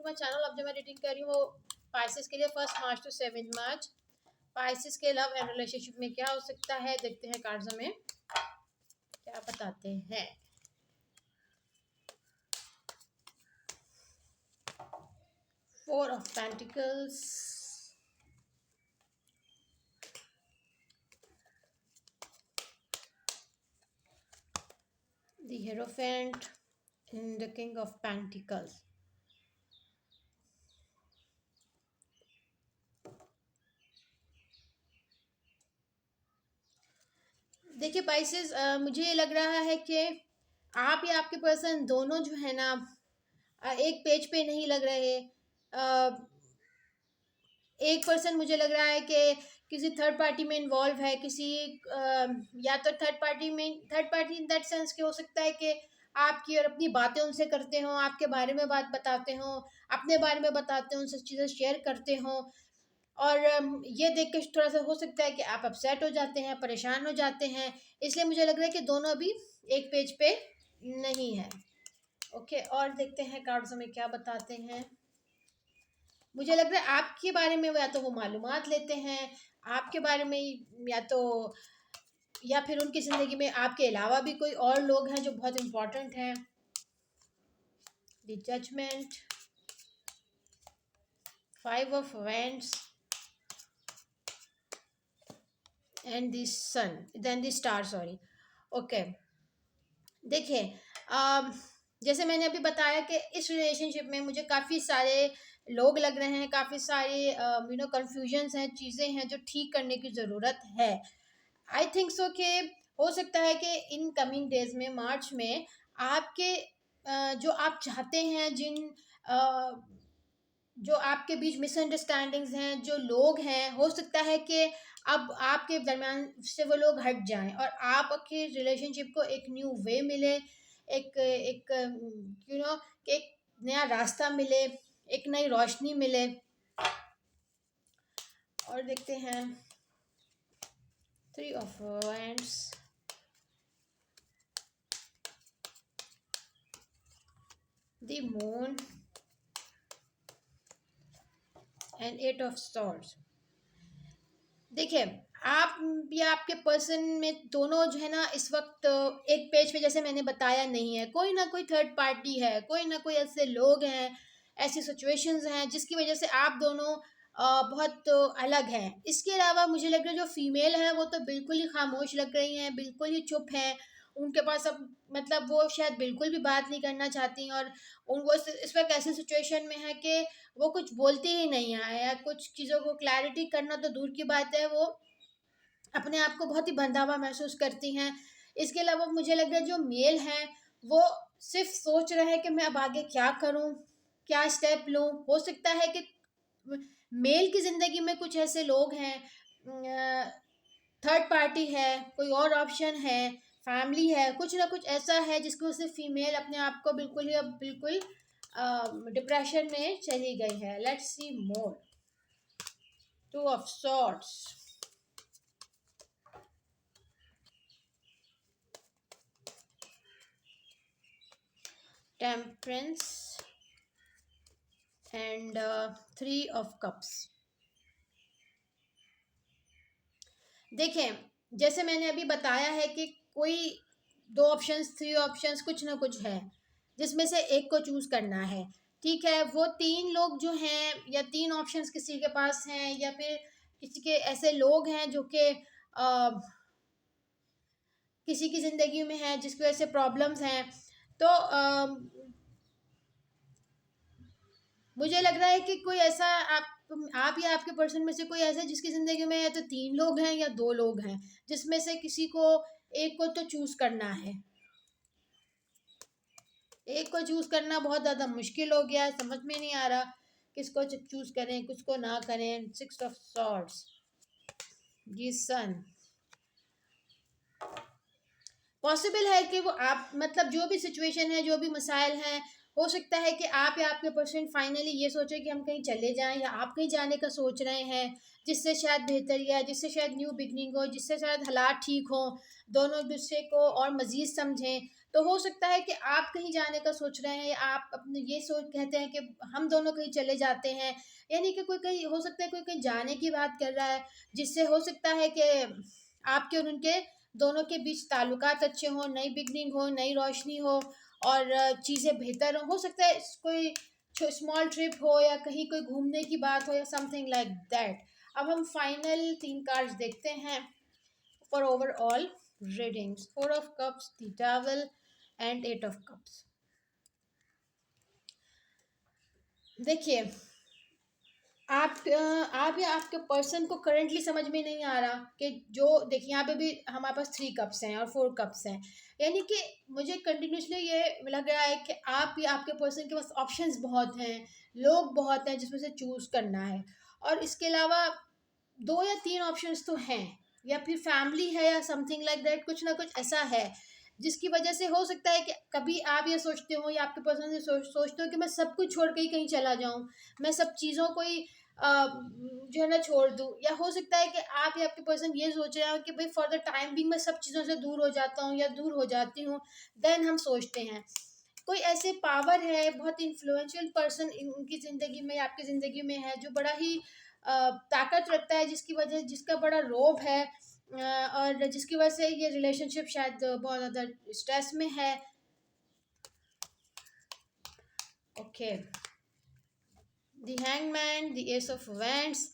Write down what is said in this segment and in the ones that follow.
My channel. अब जो मैं रीडिंग कर रही हूँ वो पाइसेस के लिए 1 मार्च to 7 मार्च। पाइसेस के लव एंड रिलेशनशिप में क्या हो सकता है, देखते हैं कार्ड्स में क्या बताते हैं। Four of Pentacles, the Hierophant and the King of Pentacles। देखिए पाइसेस, मुझे ये लग रहा है कि आप या आपके पर्सन दोनों जो है ना एक पेज पे नहीं लग रहे। एक पर्सन मुझे लग रहा है कि किसी थर्ड पार्टी में इन्वॉल्व है, किसी या तो third party in that sense के हो सकता है कि आपकी और अपनी बातें उनसे करते हो, आपके बारे में बात बताते हो, अपने बारे में बताते हो, उनसे चीज़ें शेयर करते हो। और ये देख के थोड़ा सा हो सकता है कि आप अपसेट हो जाते हैं, परेशान हो जाते हैं। इसलिए मुझे लग रहा है कि दोनों अभी एक पेज पे नहीं है। ओके, और देखते हैं कार्ड्स हमें क्या बताते हैं। मुझे लग रहा है आपके बारे में या तो वो मालूमात लेते हैं आपके बारे में, या फिर उनकी ज़िंदगी में आपके अलावा भी कोई और लोग हैं जो बहुत इम्पोर्टेंट हैं। The judgement, 5 of wands and the sun, then the star, sorry. Okay, देखिए जैसे मैंने अभी बताया कि इस रिलेशनशिप में मुझे काफ़ी सारे लोग लग रहे हैं, काफ़ी सारे कन्फ्यूजन्स हैं, चीज़ें हैं जो ठीक करने की ज़रूरत है। आई थिंक सो कि हो सकता है कि इन कमिंग डेज में, मार्च में, आपके जो आप चाहते हैं, जो आपके बीच मिसअंडरस्टैंडिंग्स हैं, जो लोग हैं, हो सकता है कि अब आपके दरमियान से वो लोग हट जाएं और आपके रिलेशनशिप को एक न्यू वे मिले, एक एक एक नया रास्ता मिले, एक नई रोशनी मिले। और देखते हैं 3 of wands, the moon and 8 of swords. देखिए आप या आपके पर्सन में दोनों जो है ना इस वक्त एक पेज पे, जैसे मैंने बताया, नहीं है। कोई ना कोई थर्ड पार्टी है, कोई ना कोई ऐसे लोग हैं, ऐसी सिचुएशंस हैं जिसकी वजह से आप दोनों बहुत अलग हैं। इसके अलावा मुझे लग रहा है जो फीमेल है वो तो बिल्कुल ही खामोश लग रही हैं, बिल्कुल ही चुप हैं। उनके पास अब मतलब वो शायद बिल्कुल भी बात नहीं करना चाहती, और उनको इस वक्त ऐसी सिचुएशन में है कि वो कुछ बोलती ही नहीं है, या कुछ चीज़ों को क्लैरिटी करना तो दूर की बात है, वो अपने आप को बहुत ही बंधा हुआ महसूस करती हैं। इसके अलावा मुझे लग रहा है जो मेल हैं वो सिर्फ सोच रहे हैं कि मैं अब आगे क्या करूं, क्या स्टेप लूं। हो सकता है कि मेल की ज़िंदगी में कुछ ऐसे लोग हैं, थर्ड पार्टी है, कोई और ऑप्शन है, फैमिली है, कुछ ना कुछ ऐसा है जिसकी वजह से फीमेल अपने आप को बिल्कुल ही अब बिल्कुल डिप्रेशन में चली गई है। Let's see more. 2 of swords, temperance and 3 of cups. देखें जैसे मैंने अभी बताया है कि कोई 2 ऑप्शंस, 3 ऑप्शंस, कुछ ना कुछ है जिसमें से एक को चूज करना है। ठीक है, वो 3 लोग जो हैं या 3 ऑप्शंस किसी के पास हैं, या फिर किसी के ऐसे लोग हैं जो कि किसी की ज़िंदगी में है जिसकी वजह से प्रॉब्लम्स हैं। तो मुझे लग रहा है कि कोई ऐसा आप या आपके पर्सन में से कोई ऐसा जिसकी ज़िंदगी में या तो 3 लोग हैं या 2 लोग हैं, जिसमें से किसी को एक को तो चूज करना है। एक को चूज करना बहुत ज़्यादा मुश्किल हो गया है, समझ में नहीं आ रहा किसको चूज करें, किसको ना करें। 6 ऑफ सॉर्ड्स, ये सन। पॉसिबल है कि वो आप मतलब जो भी सिचुएशन है, जो भी मसाइल हैं, हो सकता है कि आप या आपके पर्सन फाइनली ये सोचे कि हम कहीं चले जाएं, या आप कहीं जाने का सोच रहे हैं जिससे शायद बेहतरी है, जिससे शायद न्यू बिगनिंग हो, जिससे शायद हालात ठीक हो, दोनों एक दूसरे को और मज़ीद समझें। तो हो सकता है कि आप कहीं जाने का सोच रहे हैं, या आप अपने ये सोच कहते हैं कि हम दोनों कहीं चले जाते हैं, यानी कि कोई कहीं हो सकता है कोई कहीं जाने की बात कर रहा है, जिससे हो सकता है कि आपके और उनके दोनों के बीच ताल्लुकात अच्छे हों, नई बिगनिंग हो, नई रोशनी हो, और चीज़ें बेहतर हो सकता है कोई स्मॉल ट्रिप हो, या कहीं कोई घूमने की बात हो, या समथिंग लाइक दैट। अब हम फाइनल 3 कार्ड्स देखते हैं for overall readings. 4 of cups, the devil and 8 of cups. देखिए, आप या आपके पर्सन को करंटली समझ में नहीं आ रहा कि जो देखिए यहाँ पे भी हमारे पास 3 कप्स हैं और 4 कप्स हैं, यानी कि मुझे कंटिन्यूसली ये लग रहा है कि आप या आपके पर्सन के पास ऑप्शंस बहुत हैं, लोग बहुत हैं जिसमें से चूज करना है, और इसके अलावा 2 या 3 ऑप्शंस तो हैं, या फिर फैमिली है या समथिंग लाइक दैट, कुछ ना कुछ ऐसा है जिसकी वजह से हो सकता है कि कभी आप ये सोचते हो या आपके पर्सन से सोचते हो कि मैं सब कुछ छोड़ के ही कहीं चला जाऊं, मैं सब चीज़ों को ही जो है ना छोड़ दूं, या हो सकता है कि आप या आपके पर्सन ये सोच रहे हो कि भाई फॉर द टाइम भी मैं सब चीज़ों से दूर हो जाता हूँ या दूर हो जाती हूँ। देन हम सोचते हैं कोई ऐसे पावर है, बहुत इन्फ्लुएंशियल पर्सन उनकी ज़िंदगी में या आपकी ज़िंदगी में है, जो बड़ा ही ताकत रखता है, जिसकी वजह जिसका बड़ा रोब है, और जिसकी वजह से ये रिलेशनशिप शायद बहुत ज़्यादा स्ट्रेस में है। Okay, the hangman, the S of wands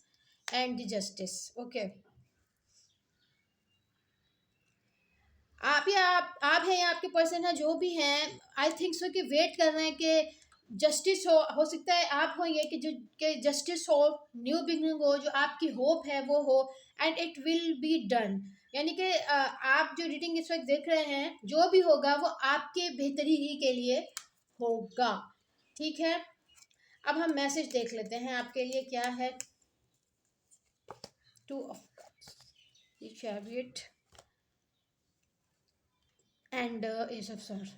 and the justice. Okay, आप हैं या आपके पर्सन है जो भी हैं, आई थिंक सो कि वेट कर रहे हैं कि जस्टिस हो सकता है आप हो ये कि जो कि जस्टिस हो, न्यू बिगनिंग हो, जो आपकी होप है वो हो, and it will be done. यानी कि आप जो रीडिंग इस वक्त देख रहे हैं, जो भी होगा वो आपके बेहतरी ही के लिए होगा। ठीक है, अब हम मैसेज देख लेते हैं आपके लिए क्या है। 2 of cups, the chariot and S of swords.